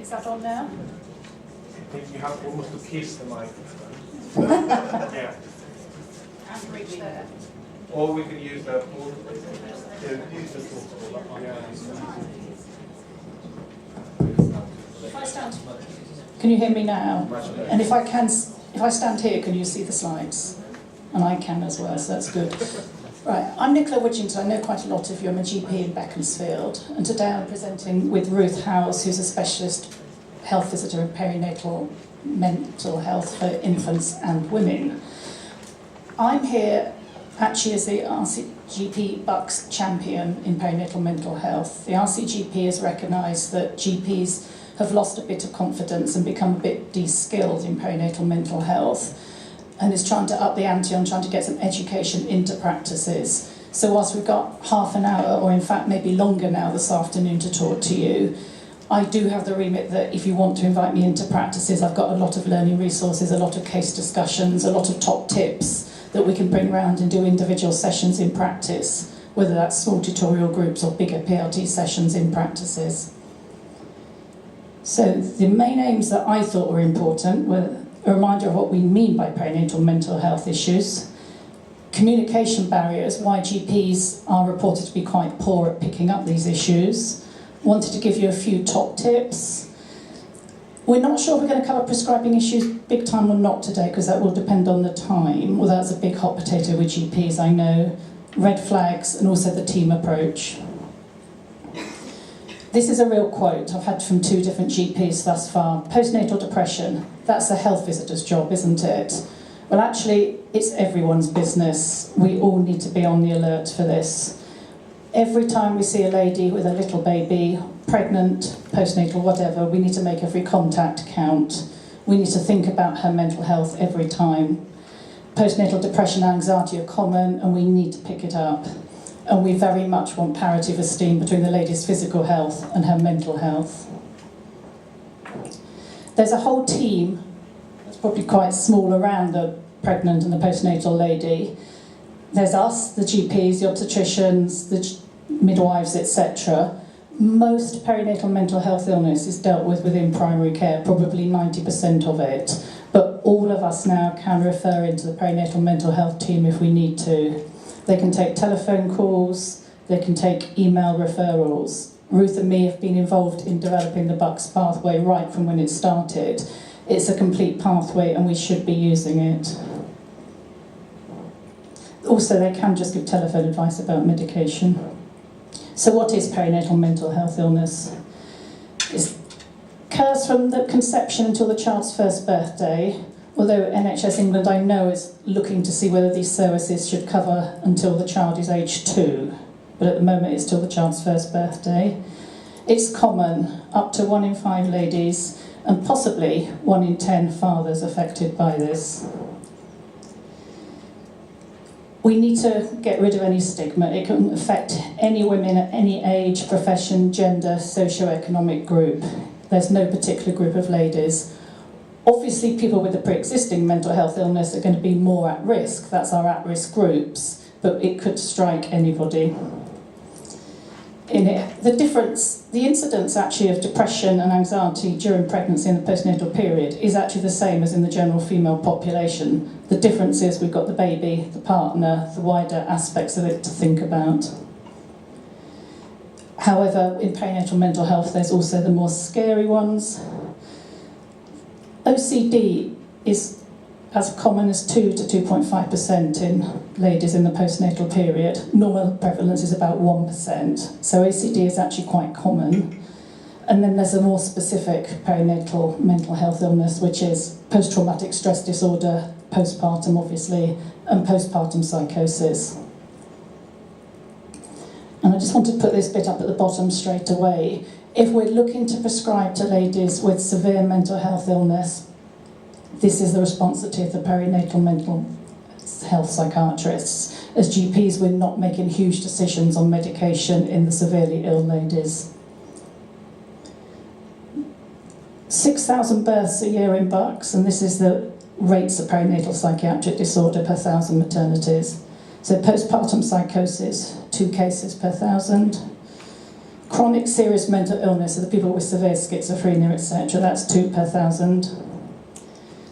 Is that on now? I think you have almost to kiss the microphone. Yeah. And reach there. Or we can use the use the tool. Yeah. If I stand, can you hear me now? And if I stand here, can you see the slides? And I can as well, so that's good. Right, I'm Nicola Widgington. I know quite a lot of you. I'm a GP in Beaconsfield, and today I'm presenting with Ruth Howes, who's a specialist health visitor in perinatal mental health for infants and women. I'm here actually as the RCGP Bucks champion in perinatal mental health. The RCGP has recognised that GPs have lost a bit of confidence and become a bit de-skilled in perinatal mental health, and is trying to up the ante on trying to get some education into practices. So whilst we've got half an hour, or in fact maybe longer now this afternoon to talk to you, I do have the remit that if you want to invite me into practices, I've got a lot of learning resources, a lot of case discussions, a lot of top tips that we can bring around and do individual sessions in practice, whether that's small tutorial groups or bigger PLT sessions in practices. So the main aims that I thought were important were a reminder of what we mean by perinatal mental health issues, communication barriers, why GPs are reported to be quite poor at picking up these issues. Wanted to give you a few top tips. We're not sure we're going to cover prescribing issues big time or not today, because that will depend on the time. Well, that's a big hot potato with GPs, I know. Red flags, and also the team approach. This is a real quote I've had from 2 different GPs thus far. Postnatal depression, that's a health visitor's job, isn't it? Well, actually, it's everyone's business. We all need to be on the alert for this. Every time we see a lady with a little baby, pregnant, postnatal, whatever, we need to make every contact count. We need to think about her mental health every time. Postnatal depression and anxiety are common, and we need to pick it up. And we very much want parity of esteem between the lady's physical health and her mental health. There's a whole team that's probably quite small around the pregnant and the postnatal lady. There's us, the GPs, the obstetricians, the midwives, etc. Most perinatal mental health illness is dealt with within primary care, probably 90% of it. But all of us now can refer into the perinatal mental health team if we need to. They can take telephone calls, they can take email referrals. Ruth and me have been involved in developing the Bucks pathway right from when it started. It's a complete pathway and we should be using it. Also, they can just give telephone advice about medication. So what is perinatal mental health illness? It occurs from the conception until the child's first birthday, although NHS England, I know, is looking to see whether these services should cover until the child is age 2, but at the moment it's till the child's first birthday. It's common, up to 1 in 5 ladies, and possibly 1 in 10 fathers affected by this. We need to get rid of any stigma. It can affect any women at any age, profession, gender, socio-economic group. There's no particular group of ladies. Obviously, people with a pre-existing mental health illness are going to be more at risk. That's our at-risk groups, but it could strike anybody. The incidence actually of depression and anxiety during pregnancy and the postnatal period is actually the same as in the general female population. The difference is we've got the baby, the partner, the wider aspects of it to think about. However, in perinatal mental health, there's also the more scary ones. OCD is as common as 2 to 2.5% in ladies in the postnatal period. Normal prevalence is about 1%, so OCD is actually quite common. And then there's a more specific perinatal mental health illness, which is post-traumatic stress disorder, postpartum obviously, and postpartum psychosis. And I just want to put this bit up at the bottom straight away. If we're looking to prescribe to ladies with severe mental health illness, this is the responsibility of the perinatal mental health psychiatrists. As GPs, we're not making huge decisions on medication in the severely ill ladies. 6,000 births a year in Bucks, and this is the rates of perinatal psychiatric disorder per 1,000 maternities. So postpartum psychosis, 2 cases per 1,000. Chronic serious mental illness, so the people with severe schizophrenia, etc., that's 2 per 1,000.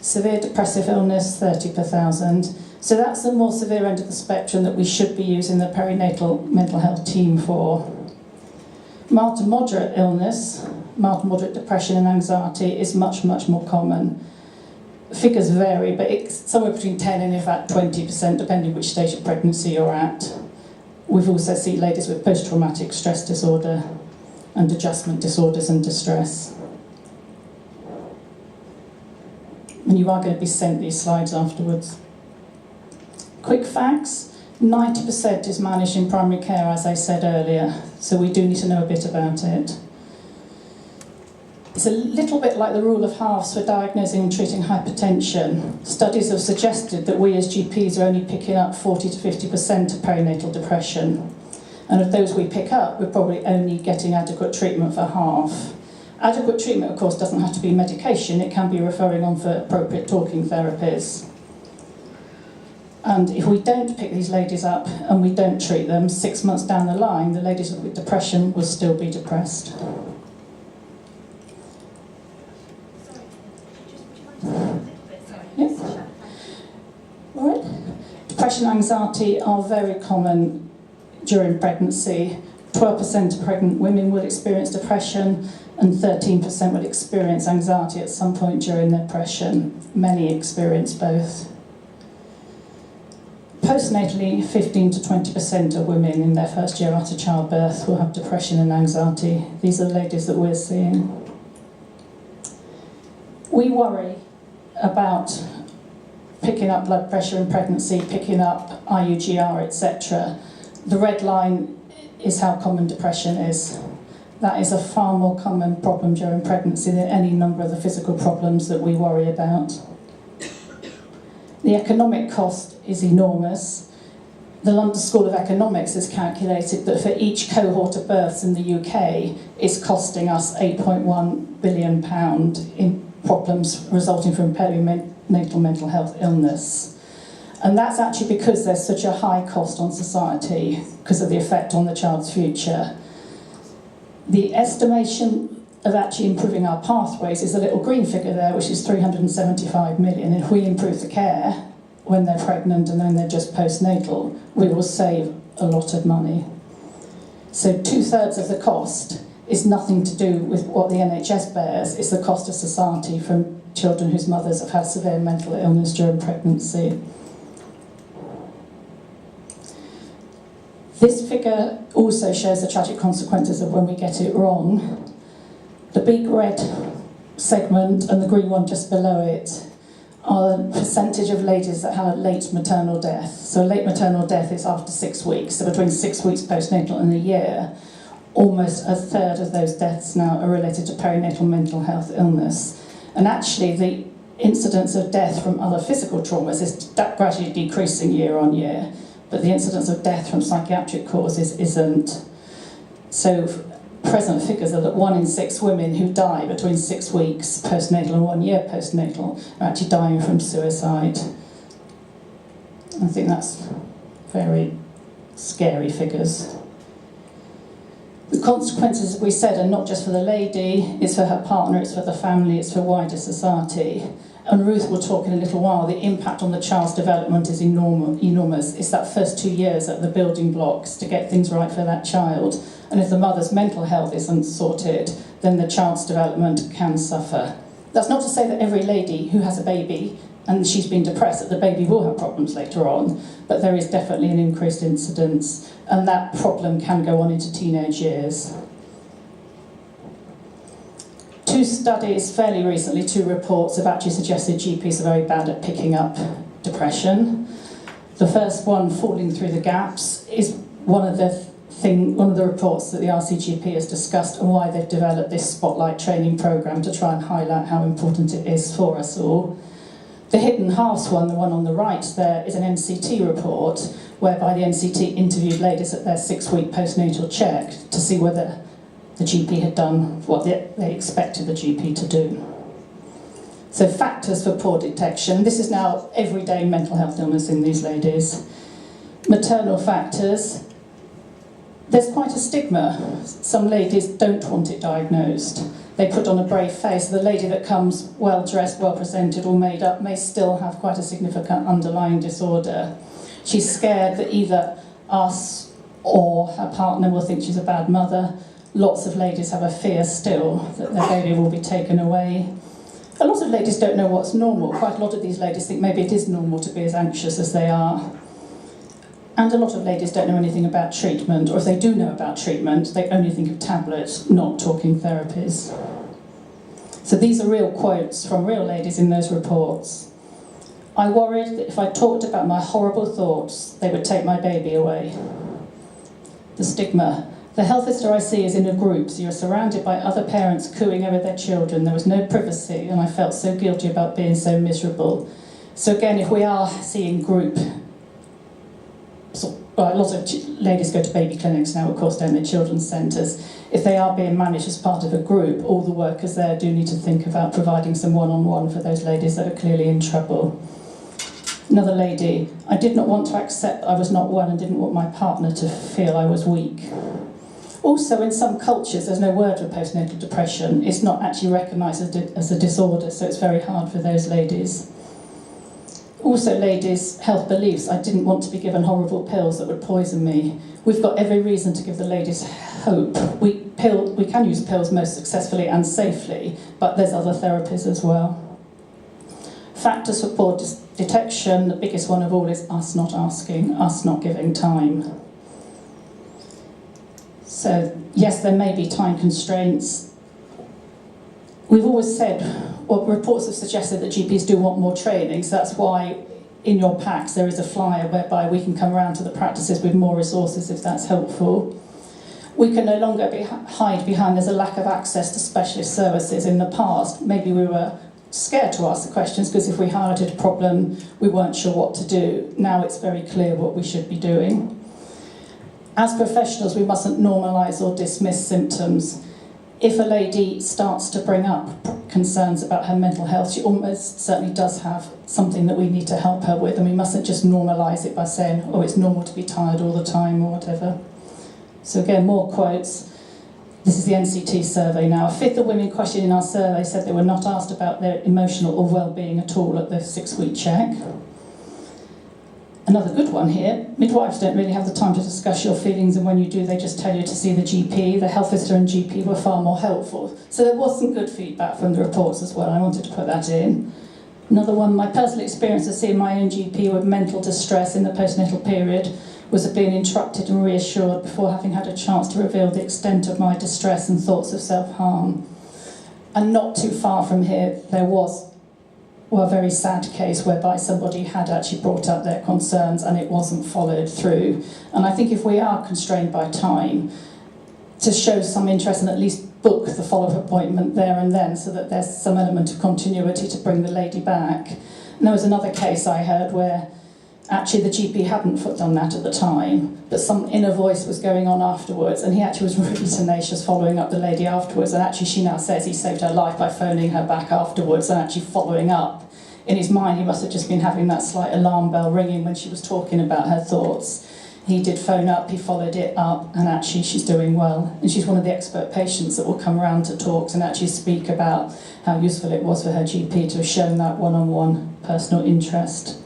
Severe depressive illness, 30 per 1,000. So that's the more severe end of the spectrum that we should be using the perinatal mental health team for. Mild to moderate illness, mild to moderate depression and anxiety is much, much more common. Figures vary, but it's somewhere between 10 and in fact 20%, depending which stage of pregnancy you're at. We've also seen ladies with post-traumatic stress disorder and adjustment disorders and distress. And you are going to be sent these slides afterwards. Quick facts, 90% is managed in primary care, as I said earlier, so we do need to know a bit about it. It's a little bit like the rule of halves for diagnosing and treating hypertension. Studies have suggested that we as GPs are only picking up 40 to 50% of perinatal depression. And of those we pick up, we're probably only getting adequate treatment for half. Adequate treatment, of course, doesn't have to be medication. It can be referring on for appropriate talking therapies. And if we don't pick these ladies up and we don't treat them, 6 months down the line, the ladies with depression will still be depressed. Yes. All right. Depression and anxiety are very common during pregnancy. 12% of pregnant women will experience depression and 13% will experience anxiety at some point during their depression. Many experience both. Postnatally, 15 to 20% of women in their first year after childbirth will have depression and anxiety. These are the ladies that we're seeing. We worry about picking up blood pressure in pregnancy, picking up IUGR, etc. The red line is how common depression is. That is a far more common problem during pregnancy than any number of the physical problems that we worry about. The economic cost is enormous. The London School of Economics has calculated that for each cohort of births in the UK, it's costing us £8.1 billion in problems resulting from perinatal mental health illness. And that's actually because there's such a high cost on society because of the effect on the child's future. The estimation of actually improving our pathways is a little green figure there, which is 375 million. If we improve the care when they're pregnant and then they're just postnatal, we will save a lot of money. So 2/3 of the cost is nothing to do with what the NHS bears, it's the cost of society from children whose mothers have had severe mental illness during pregnancy. This figure also shows the tragic consequences of when we get it wrong. The big red segment and the green one just below it are the percentage of ladies that have a late maternal death. So late maternal death is after 6 weeks, so between 6 weeks postnatal and a year. Almost 1/3 of those deaths now are related to perinatal mental health illness. And actually the incidence of death from other physical traumas is gradually decreasing year on year, but the incidence of death from psychiatric causes isn't. So present figures are that 1 in 6 women who die between 6 weeks postnatal and 1 year postnatal are actually dying from suicide. I think that's very scary figures. The consequences, as we said, are not just for the lady, it's for her partner, it's for the family, it's for wider society. And Ruth will talk in a little while, the impact on the child's development is enormous. It's that first 2 years that the building blocks to get things right for that child. And if the mother's mental health isn't sorted, then the child's development can suffer. That's not to say that every lady who has a baby and she's been depressed, that the baby will have problems later on, but there is definitely an increased incidence, and that problem can go on into teenage years. 2 studies fairly recently, 2 reports have actually suggested GPs are very bad at picking up depression. The first one, Falling Through the Gaps, is one of the reports that the RCGP has discussed and why they've developed this spotlight training programme to try and highlight how important it is for us all. The Hidden Halves one, the one on the right there, is an NCT report whereby the NCT interviewed ladies at their 6-week postnatal check to see whether the GP had done what they expected the GP to do. So factors for poor detection. This is now everyday mental health illness in these ladies. Maternal factors. There's quite a stigma. Some ladies don't want it diagnosed. They put on a brave face. The lady that comes well dressed, well presented, all made up may still have quite a significant underlying disorder. She's scared that either us or her partner will think she's a bad mother. Lots of ladies have a fear still that their baby will be taken away. A lot of ladies don't know what's normal. Quite a lot of these ladies think maybe it is normal to be as anxious as they are. And a lot of ladies don't know anything about treatment, or if they do know about treatment, they only think of tablets, not talking therapies. So these are real quotes from real ladies in those reports. I worried that if I talked about my horrible thoughts, they would take my baby away. The stigma. The health visitor I see is in a group, so you're surrounded by other parents cooing over their children. There was no privacy, and I felt so guilty about being so miserable. So again, if we are seeing group, well, a lot of ladies go to baby clinics now, of course, don't they, children's centres. If they are being managed as part of a group, all the workers there do need to think about providing some one-on-one for those ladies that are clearly in trouble. Another lady, I did not want to accept I was not well and didn't want my partner to feel I was weak. Also, in some cultures, there's no word for postnatal depression. It's not actually recognised as a disorder, so it's very hard for those ladies. Also, ladies' health beliefs. I didn't want to be given horrible pills that would poison me. We've got every reason to give the ladies hope. We can use pills most successfully and safely, but there's other therapies as well. Factors for poor detection, the biggest one of all is us not asking, us not giving time. So, yes, there may be time constraints. We've always said, well, reports have suggested that GPs do want more training, so that's why in your packs there is a flyer whereby we can come around to the practices with more resources if that's helpful. We can no longer hide behind there's a lack of access to specialist services. In the past, maybe we were scared to ask the questions because if we highlighted a problem, we weren't sure what to do. Now it's very clear what we should be doing. As professionals, we mustn't normalise or dismiss symptoms. If a lady starts to bring up concerns about her mental health, she almost certainly does have something that we need to help her with, and we mustn't just normalise it by saying, oh, it's normal to be tired all the time or whatever. So again, more quotes. This is the NCT survey now. A fifth of women questioned in our survey said they were not asked about their emotional or well-being at all at the 6-week check. Another good one here, midwives don't really have the time to discuss your feelings, and when you do, they just tell you to see the GP. The health visitor and GP were far more helpful. So there was some good feedback from the reports as well. I wanted to put that in. Another one, my personal experience of seeing my own GP with mental distress in the postnatal period was of being interrupted and reassured before having had a chance to reveal the extent of my distress and thoughts of self-harm. And not too far from here, there was a very sad case whereby somebody had actually brought up their concerns and it wasn't followed through. And I think if we are constrained by time, to show some interest and at least book the follow-up appointment there and then so that there's some element of continuity to bring the lady back. And there was another case I heard where actually the GP hadn't done that at the time, but some inner voice was going on afterwards, and he actually was really tenacious following up the lady afterwards, and actually she now says he saved her life by phoning her back afterwards and actually following up. In his mind, he must have just been having that slight alarm bell ringing when she was talking about her thoughts. He did phone up, he followed it up, and actually she's doing well. And she's one of the expert patients that will come around to talks and actually speak about how useful it was for her GP to have shown that one-on-one personal interest.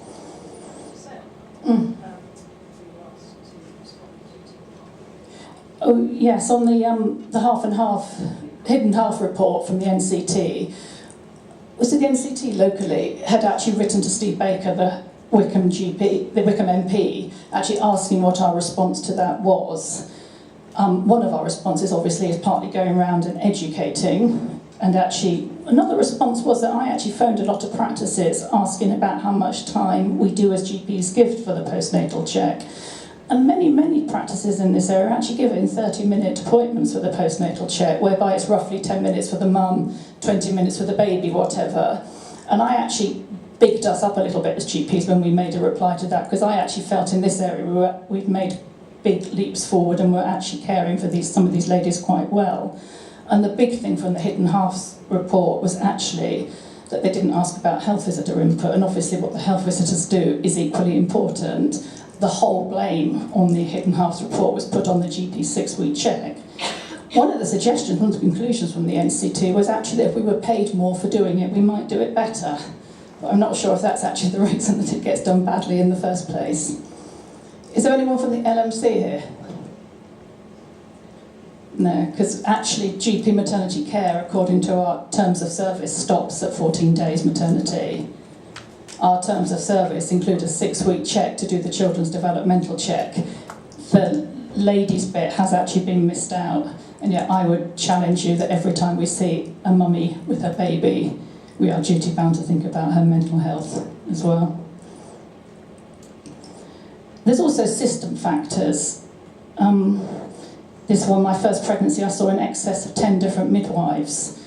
Oh yes, on the half and half, hidden half report from the NCT, was it the NCT locally had actually written to Steve Baker, the Wickham GP, the Wickham MP, actually asking what our response to that was. One of our responses obviously is partly going around and educating, and actually another response was that I actually phoned a lot of practices asking about how much time we do as GPs give for the postnatal check. And many practices in this area are actually giving 30-minute appointments for the postnatal check, whereby it's roughly 10 minutes for the mum, 20 minutes for the baby, whatever. And I actually bigged us up a little bit as GPs when we made a reply to that, because I actually felt in this area we've made big leaps forward and we're actually caring for some of these ladies quite well. And the big thing from the Hidden Halves report was actually that they didn't ask about health visitor input, and obviously what the health visitors do is equally important. the whole blame on the Hidden Halves report was put on the GP's 6-week check. One of the suggestions, one of the conclusions from the NCT was actually that if we were paid more for doing it, we might do it better. But I'm not sure if that's actually the reason that it gets done badly in the first place. Is there anyone from the LMC here? No, because actually GP maternity care, according to our terms of service, stops at 14 days maternity. Our terms of service include a 6-week check to do the children's developmental check. The ladies' bit has actually been missed out, and yet I would challenge you that every time we see a mummy with her baby, we are duty-bound to think about her mental health as well. There's also system factors. This one, my first pregnancy, I saw in excess of 10 different midwives.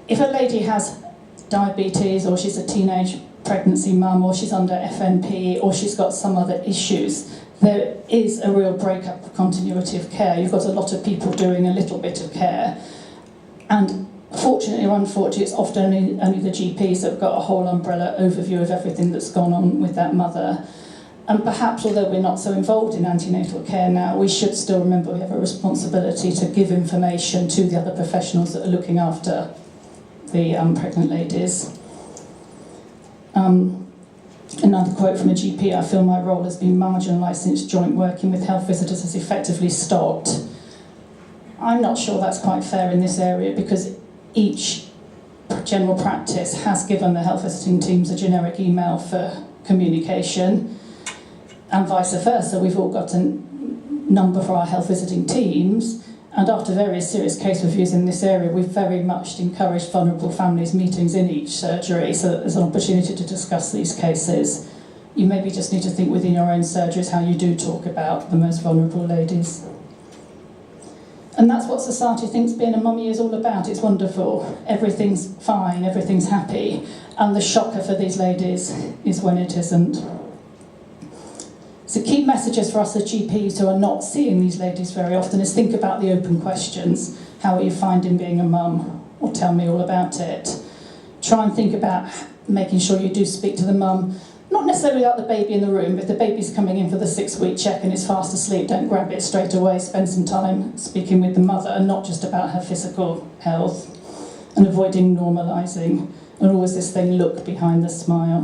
If a lady has diabetes, or she's a teenage pregnancy mum, or she's under FNP, or she's got some other issues, there is a real breakup of continuity of care. You've got a lot of people doing a little bit of care. And fortunately or unfortunately, it's often only the GPs that have got a whole umbrella overview of everything that's gone on with that mother. And perhaps, although we're not so involved in antenatal care now, we should still remember we have a responsibility to give information to the other professionals that are looking after the pregnant ladies. Another quote from a GP: "I feel my role has been marginalised since joint working with health visitors has effectively stopped." I'm not sure that's quite fair in this area, because each general practice has given the health visiting teams a generic email for communication, and vice versa. We've all got a number for our health visiting teams, and after various serious case reviews in this area, we've very much encouraged vulnerable families meetings in each surgery so that there's an opportunity to discuss these cases. You maybe just need to think within your own surgeries how you do talk about the most vulnerable ladies. And that's what society thinks being a mummy is all about. It's wonderful. Everything's fine, everything's happy. And the shocker for these ladies is when it isn't. So key messages for us as GPs who are not seeing these ladies very often is think about the open questions. How are you finding being a mum? Or tell me all about it. Try and think about making sure you do speak to the mum, not necessarily without the baby in the room. If the baby's coming in for the 6-week check and is fast asleep, don't grab it straight away. Spend some time speaking with the mother, and not just about her physical health, and avoiding normalising. And always this thing, look behind the smile.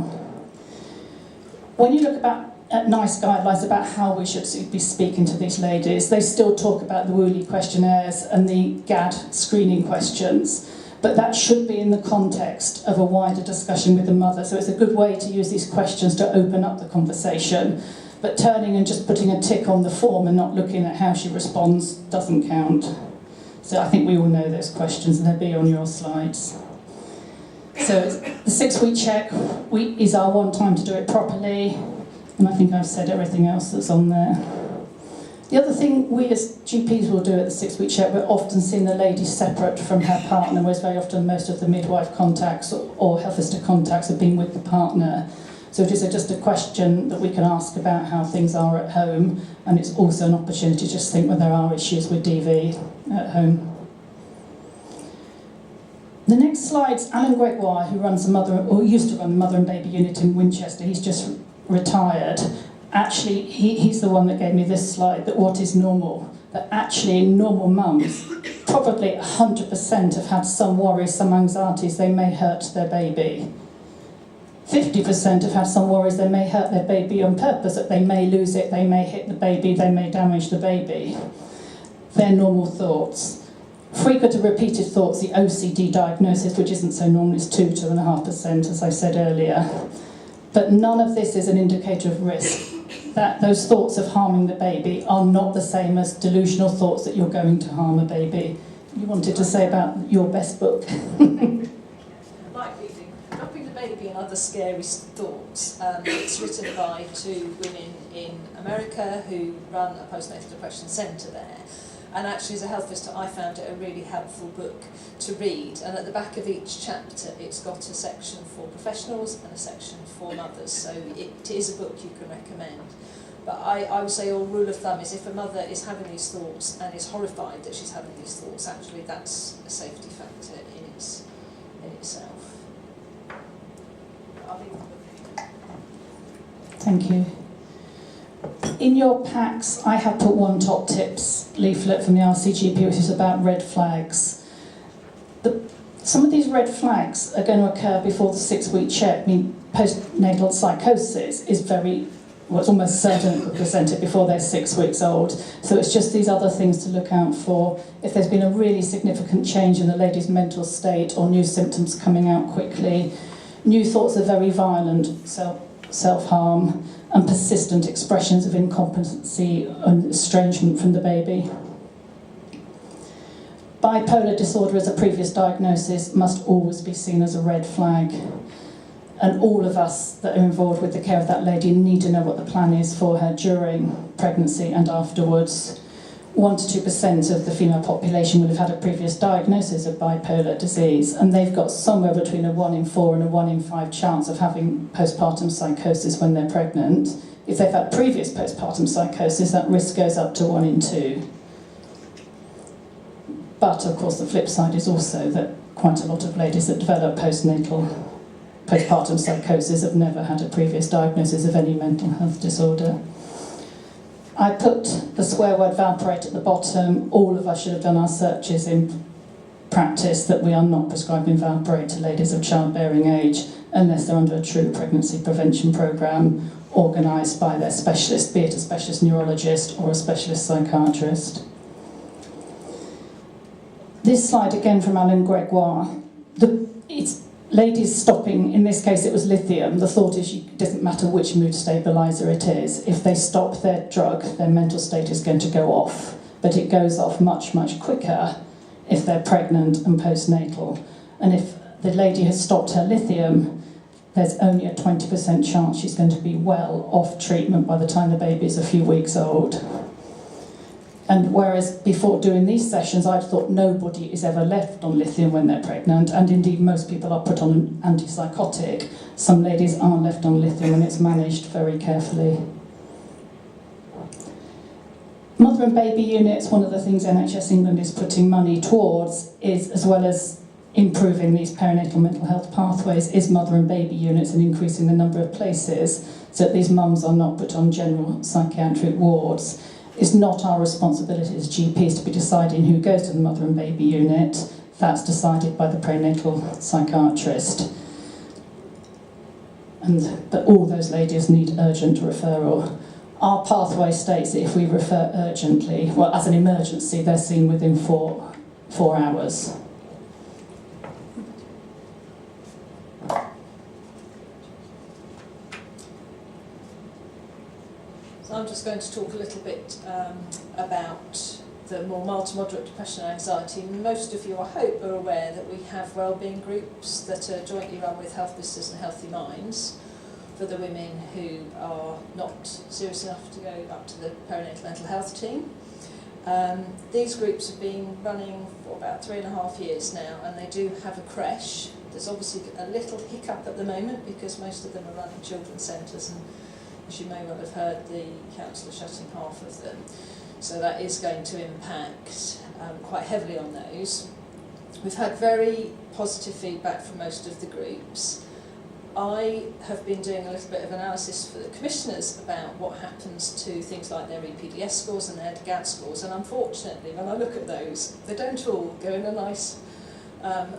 When you look at NICE guidelines about how we should be speaking to these ladies, they still talk about the Wooley questionnaires and the GAD screening questions, but that should be in the context of a wider discussion with the mother. So it's a good way to use these questions to open up the conversation, but turning and just putting a tick on the form and not looking at how she responds doesn't count. So I think we all know those questions, and they'll be on your slides. So the 6-week check is our one time to do it properly. And I think I've said everything else that's on there. The other thing we as GPs will do at the 6-week check, we're often seeing the lady separate from her partner, whereas very often most of the midwife contacts or health visitor contacts have been with the partner. So it is just a question that we can ask about how things are at home, and it's also an opportunity to just think whether there are issues with DV at home. The next slide's Alan Gregoire, who runs used to run the mother and baby unit in Winchester. He's just retired. Actually, he's the one that gave me this slide, that what is normal. That actually in normal mums, probably 100% have had some worries, some anxieties, they may hurt their baby. 50% have had some worries, they may hurt their baby on purpose, that they may lose it, they may hit the baby, they may damage the baby. They're normal thoughts. Frequent and repeated thoughts, the OCD diagnosis, which isn't so normal, is 2–2.5%, as I said earlier. But none of this is an indicator of risk. That those thoughts of harming the baby are not the same as delusional thoughts that you're going to harm a baby. You wanted to say about your best book. Light reading, Dropping the Baby and Other Scary Thoughts. It's written by 2 women in America who run a postnatal depression centre there. And actually, as a health visitor, I found it a really helpful book to read. And at the back of each chapter, it's got a section for professionals and a section for mothers. So it is a book you can recommend. But I would say, your rule of thumb is if a mother is having these thoughts and is horrified that she's having these thoughts, actually that's a safety factor in itself. I'll leave it with you. Thank you. In your packs, I have put one top tips leaflet from the RCGP, which is about red flags. Some of these red flags are going to occur before the 6-week check. I mean, postnatal psychosis is it's almost certain to present it before they're 6 weeks old. So it's just these other things to look out for. If there's been a really significant change in the lady's mental state or new symptoms coming out quickly, new thoughts are very violent, self-harm, and persistent expressions of incompetency and estrangement from the baby. Bipolar disorder as a previous diagnosis must always be seen as a red flag. And all of us that are involved with the care of that lady need to know what the plan is for her during pregnancy and afterwards. 1 to 2% of the female population will have had a previous diagnosis of bipolar disease, and they've got somewhere between a 1 in 4 and a 1 in 5 chance of having postpartum psychosis when they're pregnant. If they've had previous postpartum psychosis, that risk goes up to 1 in 2. But, of course, the flip side is also that quite a lot of ladies that develop postpartum psychosis have never had a previous diagnosis of any mental health disorder. I put the swear word valproate at the bottom. All of us should have done our searches in practice that we are not prescribing valproate to ladies of childbearing age unless they're under a true pregnancy prevention programme organised by their specialist, be it a specialist neurologist or a specialist psychiatrist. This slide again from Alan Gregoire. It's ladies stopping, in this case it was lithium. The thought is it doesn't matter which mood stabiliser it is. If they stop their drug, their mental state is going to go off. But it goes off much, much quicker if they're pregnant and postnatal. And if the lady has stopped her lithium, there's only a 20% chance she's going to be well off treatment by the time the baby is a few weeks old. And whereas before doing these sessions, I'd thought nobody is ever left on lithium when they're pregnant, and indeed most people are put on an antipsychotic. Some ladies are left on lithium and it's managed very carefully. Mother and baby units, one of the things NHS England is putting money towards is, as well as improving these perinatal mental health pathways, is mother and baby units and increasing the number of places so that these mums are not put on general psychiatric wards. It's not our responsibility as GPs to be deciding who goes to the mother and baby unit. That's decided by the perinatal psychiatrist. But all those ladies need urgent referral. Our pathway states that if we refer urgently, well, as an emergency, they're seen within 4 hours. I'm just going to talk a little bit about the more mild to moderate depression and anxiety. Most of you, I hope, are aware that we have wellbeing groups that are jointly run with Health Visitors and Healthy Minds for the women who are not serious enough to go up to the perinatal mental health team. These groups have been running for about 3.5 years now, and they do have a creche. There's obviously a little hiccup at the moment because most of them are running children's centres, and as you may well have heard, the council are shutting half of them. So that is going to impact quite heavily on those. We've had very positive feedback from most of the groups. I have been doing a little bit of analysis for the commissioners about what happens to things like their EPDS scores and their GAD scores, and unfortunately, when I look at those, they don't all go in a nice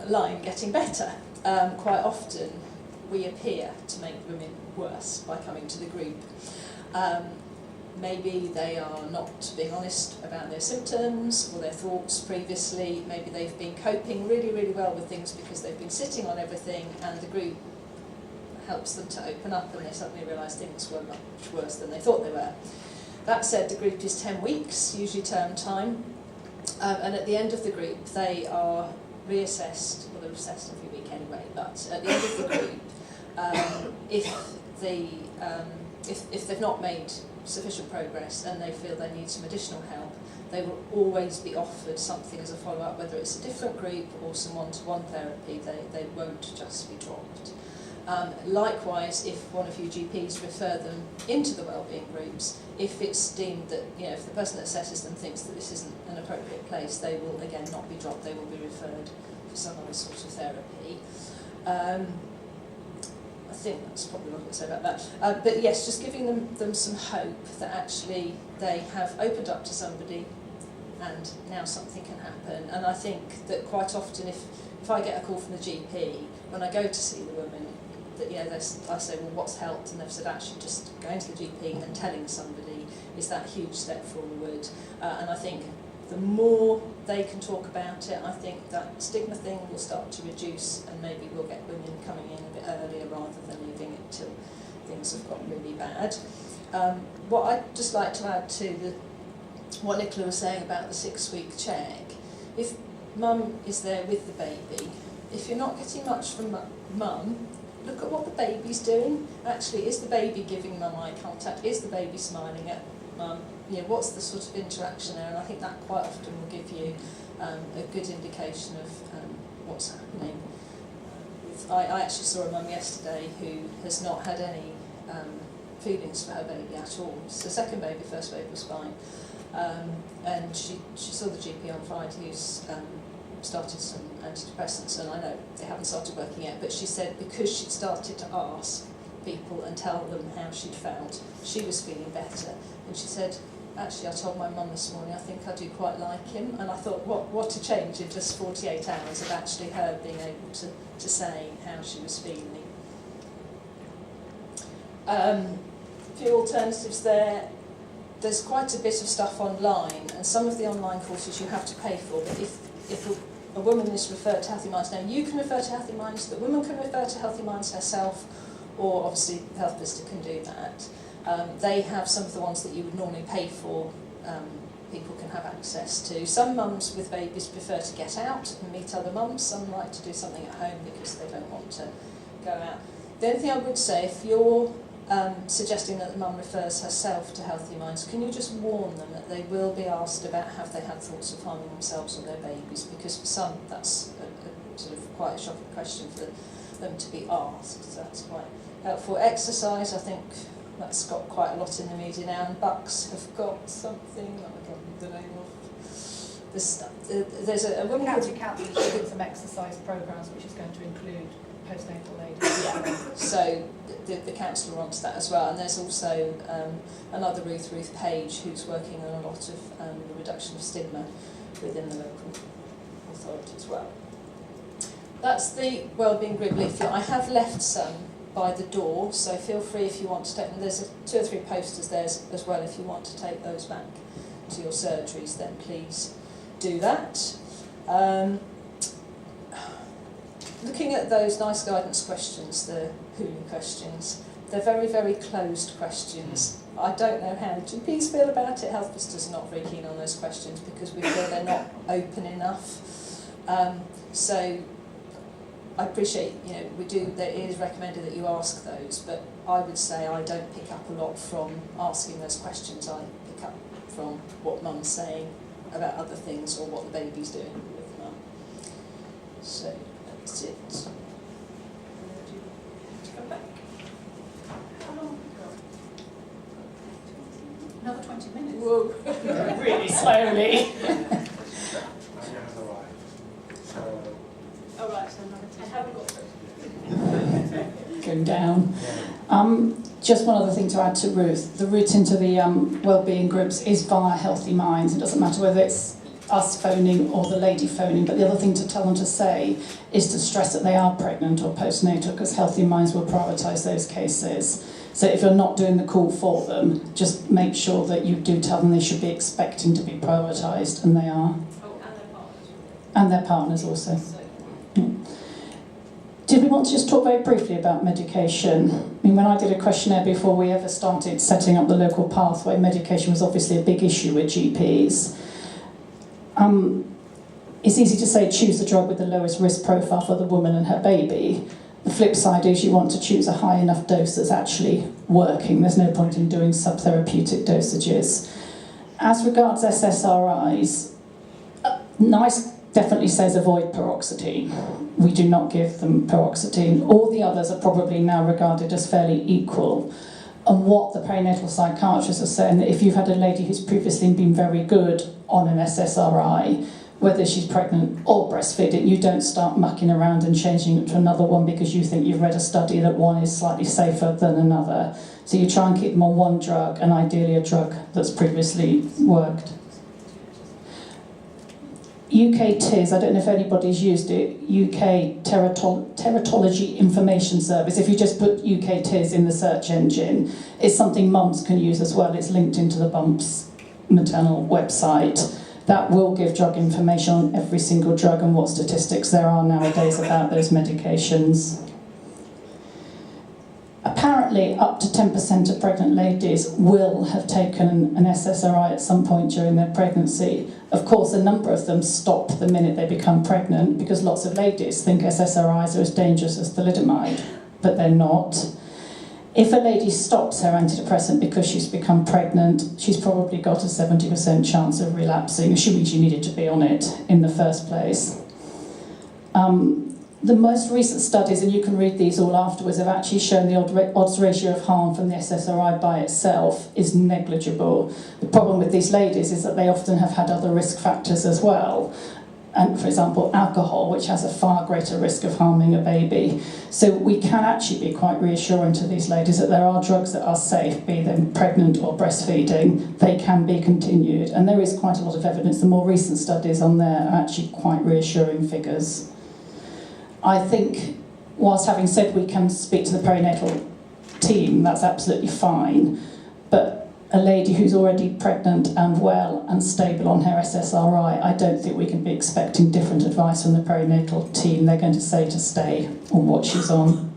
line getting better. Quite often, we appear to make women worse by coming to the group. Maybe they are not being honest about their symptoms or their thoughts previously. Maybe they've been coping really, really well with things because they've been sitting on everything, and the group helps them to open up and they suddenly realise things were much worse than they thought they were. That said, the group is 10 weeks, usually term time, and at the end of the group they are reassessed, well they're assessed every week anyway, but at the end of the group, if they've not made sufficient progress and they feel they need some additional help, they will always be offered something as a follow-up, whether it's a different group or some one-to-one therapy. They won't just be dropped. Likewise, if one of you GPs refer them into the wellbeing groups, if it's deemed that, if the person that assesses them thinks that this isn't an appropriate place, they will again not be dropped, they will be referred for some other sort of therapy. I think that's probably what I could say about that. But yes, just giving them some hope that actually they have opened up to somebody and now something can happen. And I think that quite often if I get a call from the GP, when I go to see the woman, that I say, well, what's helped? And they've said, actually, just going to the GP and telling somebody is that huge step forward. And I think the more they can talk about it, I think that stigma thing will start to reduce, and maybe we'll get women coming in a bit earlier rather than leaving it till things have got really bad. What I'd just like to add to what Nicola was saying about the 6-week check, if mum is there with the baby, if you're not getting much from mum, look at what the baby's doing. Actually, is the baby giving mum eye contact? Is the baby smiling at mum? What's the sort of interaction there? And I think that quite often will give you a good indication of what's happening. I actually saw a mum yesterday who has not had any feelings for her baby at all. It's the second baby, first baby was fine. And she saw the GP on Friday who's started some antidepressants, and I know they haven't started working yet, but she said because she'd started to ask people and tell them how she'd felt, she was feeling better. And she said, actually, I told my mum this morning, I think I do quite like him. And I thought, what a change in just 48 hours of actually her being able to say how she was feeling. A few alternatives there. There's quite a bit of stuff online, and some of the online courses you have to pay for, but if a woman is referred to Healthy Minds, now you can refer to Healthy Minds, the woman can refer to Healthy Minds herself, or obviously the health visitor can do that. They have some of the ones that you would normally pay for, people can have access to. Some mums with babies prefer to get out and meet other mums, some like to do something at home because they don't want to go out. The only thing I would say, if you're suggesting that the mum refers herself to Healthy Minds, can you just warn them that they will be asked about have they had thoughts of harming themselves or their babies, because for some that's a sort of quite a shocking question for them to be asked, so that's quite helpful. Exercise, I think that's got quite a lot in the media now, and Bucks have got something, I can't remember the name of this. There's a woman County Council is doing some exercise programmes which is going to include postnatal ladies. Yeah, so the council are onto that as well, and there's also another Ruth Page who's working on a lot of the reduction of stigma within the local authority as well. That's the wellbeing group leaflet. I have left some by the door, so feel free if you want to take them. There's 2 or 3 posters there as well. If you want to take those back to your surgeries, then please do that. Looking at those nice guidance questions, the WHO questions, they're very, very closed questions. I don't know how GPs feel about it. Health visitors are not very keen on those questions because we feel they're not open enough. So I appreciate, it is recommended that you ask those, but I would say I don't pick up a lot from asking those questions. I pick up from what mum's saying about other things or what the baby's doing with mum. So that's it. To come back. How long have we got? Another 20 minutes. Whoa. Really slowly. Oh right, so I haven't got through. Going down. Just one other thing to add to Ruth. The route into the wellbeing groups is via Healthy Minds. It doesn't matter whether it's us phoning or the lady phoning, but the other thing to tell them to say is to stress that they are pregnant or postnatal, because Healthy Minds will prioritise those cases. So if you're not doing the call for them, just make sure that you do tell them they should be expecting to be prioritised, and they are. Oh, and their partners. And their partners also. So, Did we want to just talk very briefly about medication? I mean, when I did a questionnaire before we ever started setting up the local pathway, medication was obviously a big issue with GPs. It's easy to say choose the drug with the lowest risk profile for the woman and her baby. The flip side is you want to choose a high enough dose that's actually working. There's no point in doing subtherapeutic dosages. As regards SSRIs, NICE definitely says avoid paroxetine. We do not give them paroxetine. All the others are probably now regarded as fairly equal. And what the perinatal psychiatrists are saying, that if you've had a lady who's previously been very good on an SSRI, whether she's pregnant or breastfeeding. You don't start mucking around and changing it to another one because you think you've read a study that one is slightly safer than another. So you try and keep them on one drug, and ideally a drug that's previously worked. UK TIS, I don't know if anybody's used it, UK Teratology Information Service. If you just put UK TIS in the search engine, it's something mums can use as well. It's linked into the BUMPS maternal website. That will give drug information on every single drug and what statistics there are nowadays about those medications. Apparently, up to 10% of pregnant ladies will have taken an SSRI at some point during their pregnancy. Of course, a number of them stop the minute they become pregnant because lots of ladies think SSRIs are as dangerous as thalidomide, but they're not. If a lady stops her antidepressant because she's become pregnant, she's probably got a 70% chance of relapsing, assuming she needed to be on it in the first place. The most recent studies, and you can read these all afterwards, have actually shown the odds ratio of harm from the SSRI by itself is negligible. The problem with these ladies is that they often have had other risk factors as well. And for example, alcohol, which has a far greater risk of harming a baby. So we can actually be quite reassuring to these ladies that there are drugs that are safe, be them pregnant or breastfeeding. They can be continued. And there is quite a lot of evidence. The more recent studies on there are actually quite reassuring figures. I think, whilst having said we can speak to the perinatal team, that's absolutely fine. But a lady who's already pregnant and well and stable on her SSRI, I don't think we can be expecting different advice from the perinatal team. They're going to say to stay on what she's on.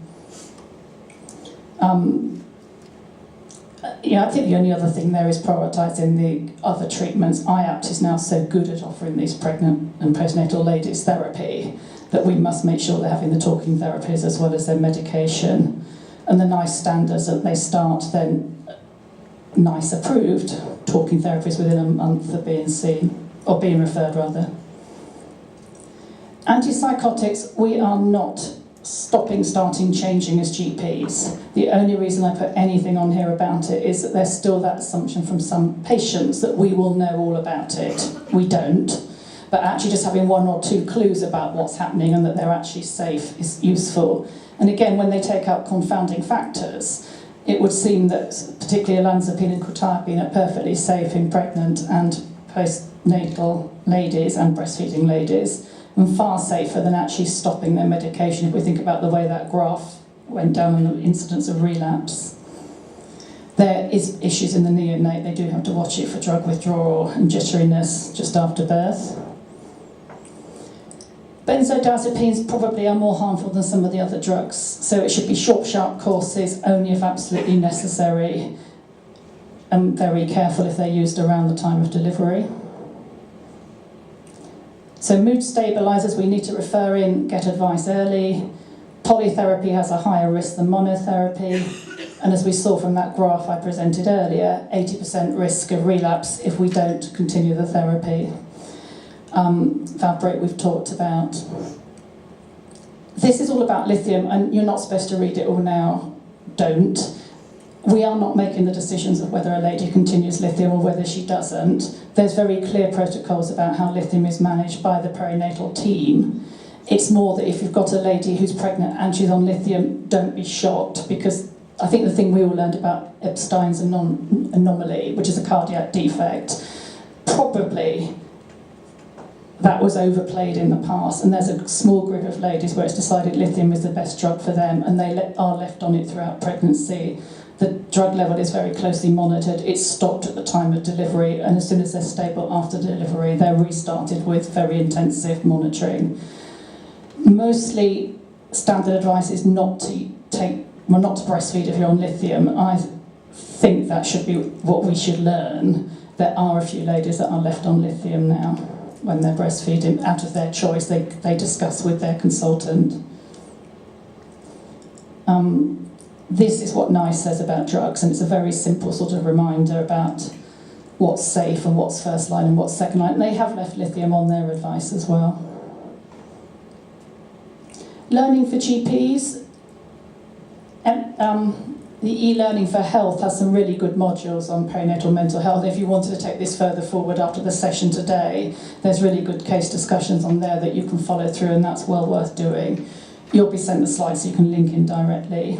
I think the only other thing there is prioritising the other treatments. IAPT is now so good at offering these pregnant and postnatal ladies therapy that we must make sure they're having the talking therapies as well as their medication. And the NICE standards that they start then NICE approved talking therapies within a month of being seen, or being referred rather. Antipsychotics, we are not starting, changing as GPs. The only reason I put anything on here about it is that there's still that assumption from some patients that we will know all about it. We don't. But actually just having one or two clues about what's happening and that they're actually safe is useful. And again, when they take out confounding factors, it would seem that particularly olanzapine and quetiapine are perfectly safe in pregnant and postnatal ladies and breastfeeding ladies, and far safer than actually stopping their medication if we think about the way that graph went down on the incidence of relapse. There is issues in the neonate. They do have to watch it for drug withdrawal and jitteriness just after birth. Benzodiazepines probably are more harmful than some of the other drugs, so it should be short, sharp courses, only if absolutely necessary, and very careful if they're used around the time of delivery. So mood stabilisers, we need to refer in, get advice early. Polytherapy has a higher risk than monotherapy, and as we saw from that graph I presented earlier, 80% risk of relapse if we don't continue the therapy. Valproate we've talked about. This is all about lithium, and you're not supposed to read it all now. Don't. We are not making the decisions of whether a lady continues lithium or whether she doesn't. There's very clear protocols about how lithium is managed by the perinatal team. It's more that if you've got a lady who's pregnant and she's on lithium, don't be shocked, because I think the thing we all learned about Epstein's anomaly, which is a cardiac defect, probably that was overplayed in the past, and there's a small group of ladies where it's decided lithium is the best drug for them, and they are left on it throughout pregnancy. The drug level is very closely monitored. It's stopped at the time of delivery, and as soon as they're stable after delivery, they're restarted with very intensive monitoring. Mostly, standard advice is not to breastfeed if you're on lithium. I think that should be what we should learn. There are a few ladies that are left on lithium now when they're breastfeeding out of their choice. They discuss with their consultant. This is what NICE says about drugs, and it's a very simple sort of reminder about what's safe and what's first line and what's second line. And they have left lithium on their advice as well. Learning for GPs. the e-learning for health has some really good modules on perinatal mental health. If you wanted to take this further forward after the session today, there's really good case discussions on there that you can follow through, and that's well worth doing. You'll be sent the slides so you can link in directly.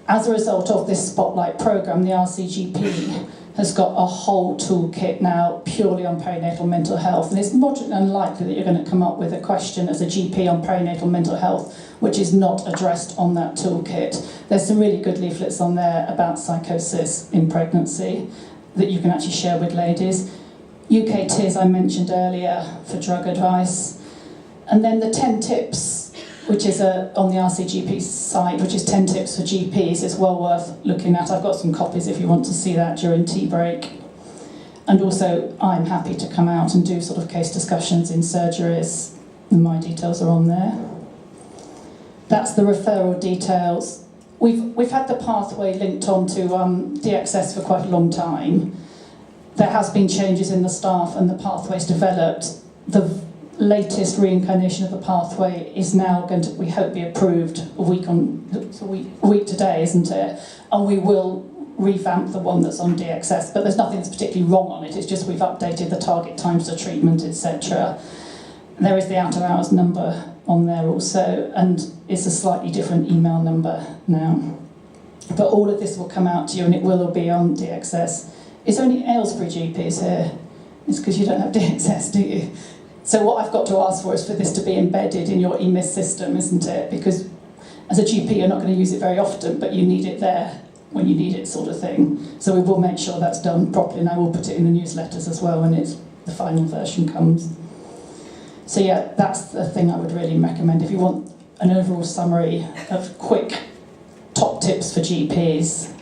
As a result of this Spotlight programme, the RCGP has got a whole toolkit now purely on perinatal mental health, and it's moderately unlikely that you're going to come up with a question as a GP on perinatal mental health which is not addressed on that toolkit. There's some really good leaflets on there about psychosis in pregnancy that you can actually share with ladies. UK TIS I mentioned earlier for drug advice, and then the 10 tips, which is on the RCGP site, which is 10 tips for GPs, is well worth looking at. I've got some copies if you want to see that during tea break. And also, I'm happy to come out and do sort of case discussions in surgeries, and my details are on there. That's the referral details. We've had the pathway linked on to DXS for quite a long time. There has been changes in the staff and the pathway's developed. The latest reincarnation of the pathway is now going to, we hope, be approved a week today, isn't it? And we will revamp the one that's on DXS, but there's nothing that's particularly wrong on it. It's just we've updated the target times to treatment, etc. There is the out of hours number on there also, and it's a slightly different email number now. But all of this will come out to you, and it will all be on DXS. Is there any Aylesbury GPs here? It's because you don't have DXS, do you? So what I've got to ask for is for this to be embedded in your EMIS system, isn't it? Because as a GP, you're not going to use it very often, but you need it there when you need it, sort of thing. So we will make sure that's done properly, and I will put it in the newsletters as well when the final version comes. So yeah, that's the thing I would really recommend. If you want an overall summary of quick top tips for GPs,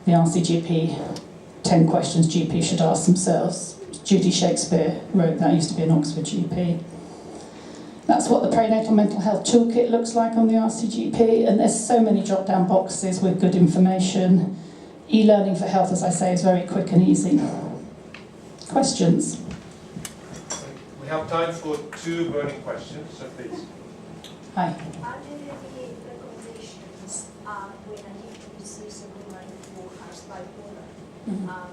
the RCGP 10 questions GPs should ask themselves. Judy Shakespeare wrote that, used to be an Oxford GP. That's what the Perinatal Mental Health Toolkit looks like on the RCGP, and there's so many drop-down boxes with good information. E-learning for health, as I say, is very quick and easy. Questions? We have time for 2 burning questions, so please. Hi. Are there any recommendations when I need to receive a woman who has bipolar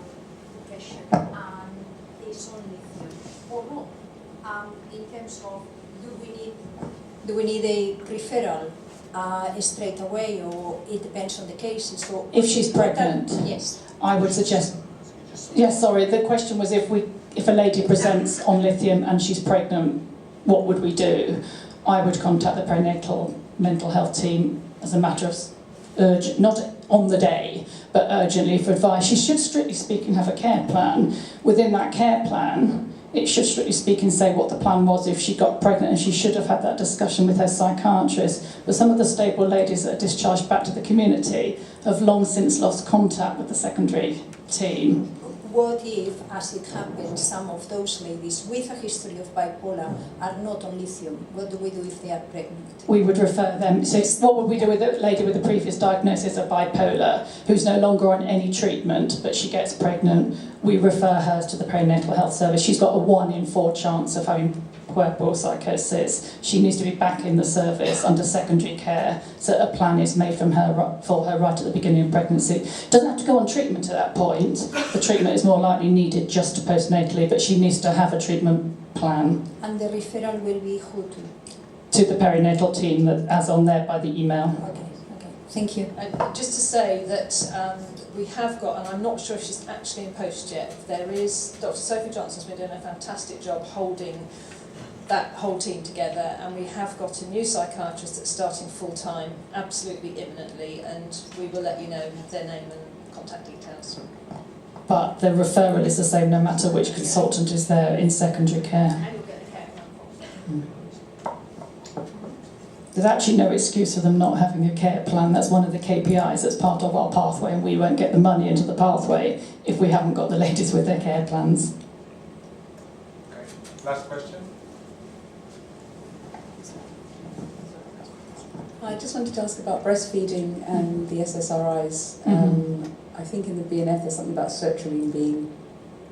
depression and is on lithium or not? In terms of, do we need a referral straight away, or it depends on the cases? Or If she's pregnant, yes, I would suggest. Yes, sorry. The question was if a lady presents on lithium and she's pregnant, what would we do? I would contact the perinatal mental health team as a matter of urgent, not on the day, but urgently for advice. She should, strictly speaking, have a care plan. Within that care plan, it should, strictly speaking, say what the plan was if she got pregnant, and she should have had that discussion with her psychiatrist. But some of the stable ladies that are discharged back to the community have long since lost contact with the secondary team. what if, as it happens, some of those ladies with a history of bipolar are not on lithium? What do we do if they are pregnant? We would refer them. So what would we do with a lady with a previous diagnosis of bipolar who's no longer on any treatment, but she gets pregnant? We refer her to the perinatal health service. She's got a 1 in 4 chance of having puerperal psychosis. She needs to be back in the service under secondary care, so a plan is made for her right at the beginning of pregnancy. Doesn't have to go on treatment at that point. The treatment is more likely needed just postnatally, but she needs to have a treatment plan. And the referral will be who to? To the perinatal team, as on there by the email. Okay, thank you. And just to say that we have got, and I'm not sure if she's actually in post yet, there is, Dr. Sophie Johnson's been doing a fantastic job holding that whole team together, and we have got a new psychiatrist that's starting full-time absolutely imminently, and we will let you know their name and contact details. But the referral is the same no matter which consultant is there in secondary care. And you'll get the care plan. There's actually no excuse for them not having a care plan. That's one of the KPIs that's part of our pathway, and we won't get the money into the pathway if we haven't got the ladies with their care plans. Okay. Last question. I just wanted to ask about breastfeeding and the SSRIs. I think in the BNF there's something about sertraline being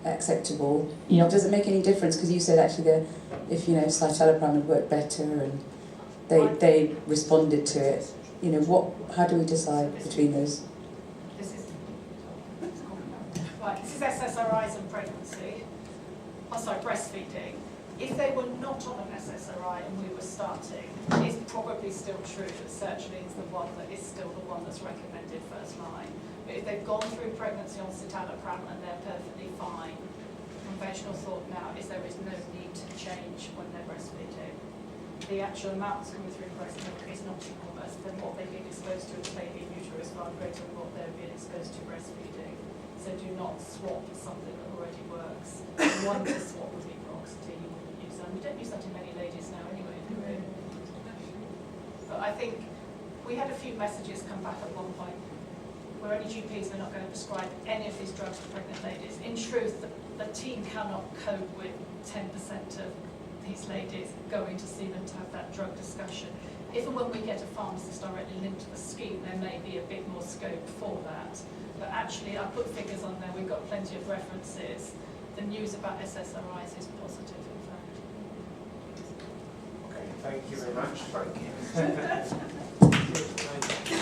acceptable. Yep. Does it make any difference? Because you said actually that if citalopram would work better and they responded to it. How do we decide between those? SSRIs and pregnancy, breastfeeding, if they were not on an SSRI and we were starting, it's probably still true that sertraline is the one that is still the one that's recommended first line. But if they've gone through pregnancy on citalopram and they're perfectly fine, conventional thought now is there is no need to change when they're breastfeeding. The actual amounts coming through breast milk is not enormous, then what they've been exposed to as baby in utero is far greater than what they've been exposed to breastfeeding. So do not swap something that already works. One to swap would be paroxetine. We don't use that in many ladies now anyway, do we? But I think we had a few messages come back at one point where only GPs are not going to prescribe any of these drugs to pregnant ladies. In truth, the team cannot cope with 10% of these ladies going to see them to have that drug discussion. If and when we get a pharmacist directly linked to the scheme, there may be a bit more scope for that. But actually, I put figures on there, we've got plenty of references. The news about SSRIs is positive. Okay, thank you very much. Thank you.